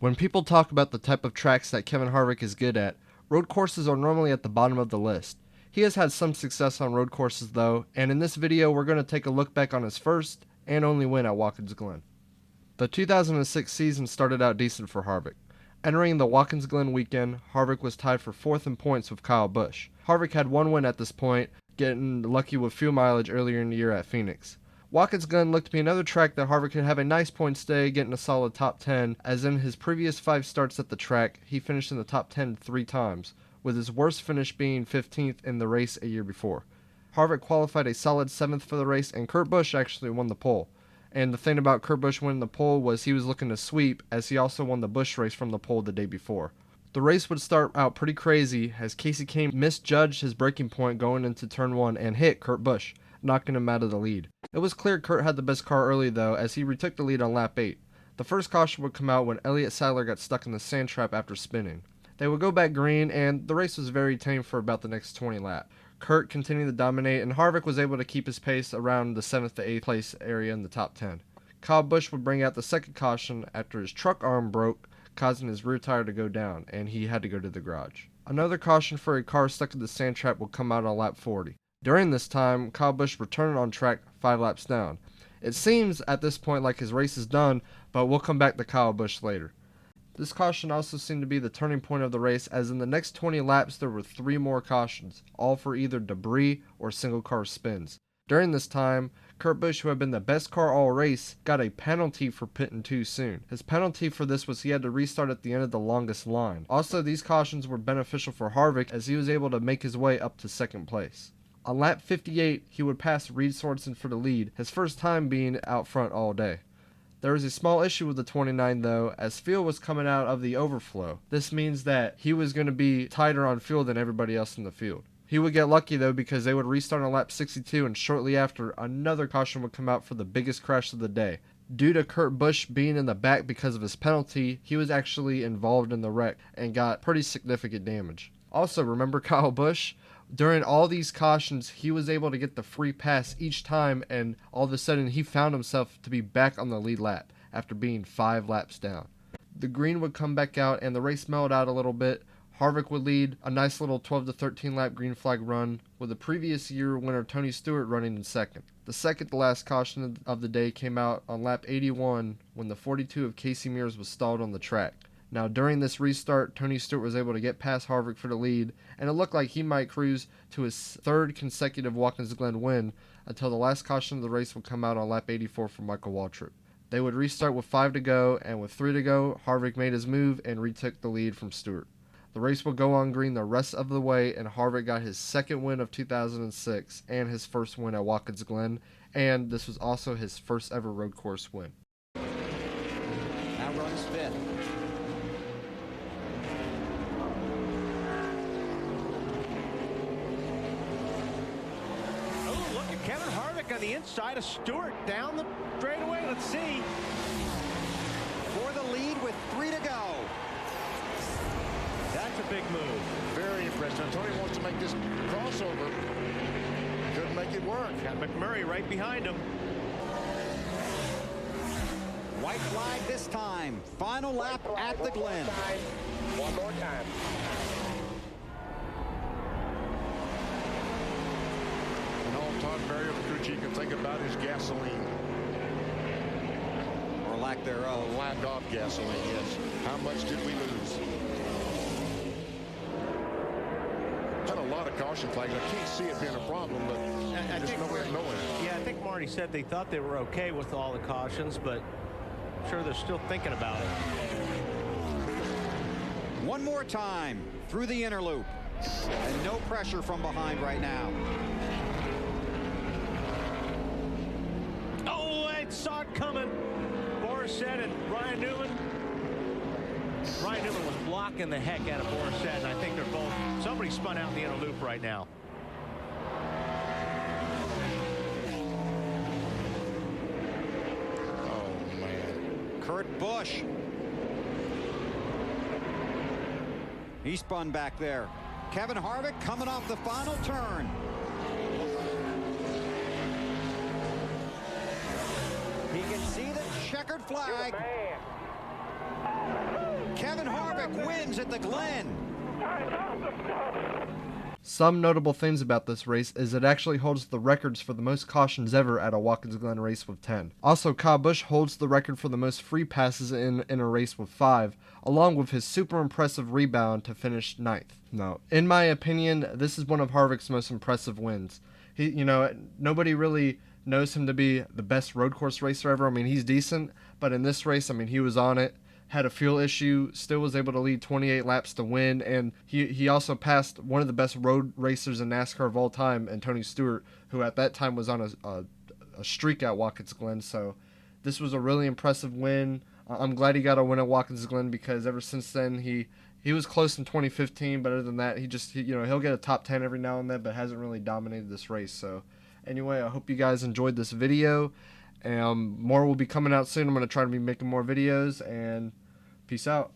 When people talk about the type of tracks that Kevin Harvick is good at, road courses are normally at the bottom of the list. He has had some success on road courses though, and in this video we're going to take a look back on his first and only win at Watkins Glen. The 2006 season started out decent for Harvick. Entering the Watkins Glen weekend, Harvick was tied for 4th in points with Kyle Busch. Harvick had one win at this point, getting lucky with fuel mileage earlier in the year at Phoenix. Watkins Glen looked to be another track that Harvick could have a nice points day, getting a solid top 10, as in his previous 5 starts at the track, he finished in the top 10 3 times, with his worst finish being 15th in the race a year before. Harvick qualified a solid 7th for the race, and Kurt Busch actually won the pole. And the thing about Kurt Busch winning the pole was he was looking to sweep, as he also won the Busch race from the pole the day before. The race would start out pretty crazy, as Casey Kane misjudged his braking point going into turn 1 and hit Kurt Busch, knocking him out of the lead. It was clear Kurt had the best car early though, as he retook the lead on lap 8. The first caution would come out when Elliott Sadler got stuck in the sand trap after spinning. They would go back green, and the race was very tame for about the next 20 laps. Kurt continued to dominate, and Harvick was able to keep his pace around the 7th to 8th place area in the top 10. Kyle Busch would bring out the second caution after his truck arm broke, causing his rear tire to go down, and he had to go to the garage. Another caution for a car stuck in the sand trap would come out on lap 40. During this time, Kyle Busch returned on track 5 laps down. It seems at this point like his race is done, but we'll come back to Kyle Busch later. This caution also seemed to be the turning point of the race, as in the next 20 laps there were 3 more cautions, all for either debris or single car spins. During this time, Kurt Busch, who had been the best car all race, got a penalty for pitting too soon. His penalty for this was he had to restart at the end of the longest line. Also, these cautions were beneficial for Harvick, as he was able to make his way up to 2nd place. On lap 58, he would pass Reed Sorenson for the lead, his first time being out front all day. There was a small issue with the 29 though, as fuel was coming out of the overflow. This means that he was going to be tighter on fuel than everybody else in the field. He would get lucky though, because they would restart on lap 62, and shortly after, another caution would come out for the biggest crash of the day. Due to Kurt Busch being in the back because of his penalty, he was actually involved in the wreck and got pretty significant damage. Also, remember Kyle Busch? During all these cautions, he was able to get the free pass each time, and all of a sudden he found himself to be back on the lead lap after being 5 laps down. The green would come back out and the race mellowed out a little bit. Harvick would lead a nice little 12 to 13 lap green flag run, with the previous year winner Tony Stewart running in 2nd. The second to last caution of the day came out on lap 81 when the 42 of Casey Mears was stalled on the track. Now, during this restart, Tony Stewart was able to get past Harvick for the lead, and it looked like he might cruise to his 3rd consecutive Watkins Glen win until the last caution of the race would come out on lap 84 for Michael Waltrip. They would restart with 5 to go, and with 3 to go, Harvick made his move and retook the lead from Stewart. The race would go on green the rest of the way, and Harvick got his 2nd win of 2006 and his 1st win at Watkins Glen, and this was also his 1st ever road course win. Now runs 5th. Kevin Harvick on the inside of Stewart down the straightaway. Let's see. For the lead with 3 to go. That's a big move. Very impressive. Tony wants to make this crossover. Couldn't make it work. Got McMurray right behind him. White flag this time. Final lap at the Glen. One more time. And all Todd Berry crew chief can think about is gasoline. Or lack thereof. Or lack of gasoline, yes. How much did we lose? Had a lot of caution flags. I can't see it being a problem, but there's no way of knowing it. Yeah, I think Marty said they thought they were okay with all the cautions, but I'm sure they're still thinking about it. One more time through the inner loop. And no pressure from behind right now. Oh, I saw it coming. Borisset and Ryan Newman. Ryan Newman was blocking the heck out of Borisset, and I think they're both. Somebody spun out in the inner loop right now. Oh, man. Kurt Busch. He spun back there. Kevin Harvick coming off the final turn. He can see the checkered flag. You're the man. Kevin Harvick wins at the Glen. Some notable things about this race is it actually holds the records for the most cautions ever at a Watkins Glen race with 10. Also, Kyle Busch holds the record for the most free passes in a race with 5, along with his super impressive rebound to finish 9th. Now, in my opinion, this is one of Harvick's most impressive wins. Nobody really knows him to be the best road course racer ever. I mean, he's decent, but in this race, I mean, he was on it. Had a fuel issue, still was able to lead 28 laps to win, and he also passed one of the best road racers in NASCAR of all time, and Tony Stewart, who at that time was on a streak at Watkins Glen. So this was a really impressive win. I'm glad he got a win at Watkins Glen, because ever since then he was close in 2015, but other than that, he'll get a top 10 every now and then, but hasn't really dominated this race. So anyway, I hope you guys enjoyed this video. More will be coming out soon. I'm going to try to be making more videos, and peace out.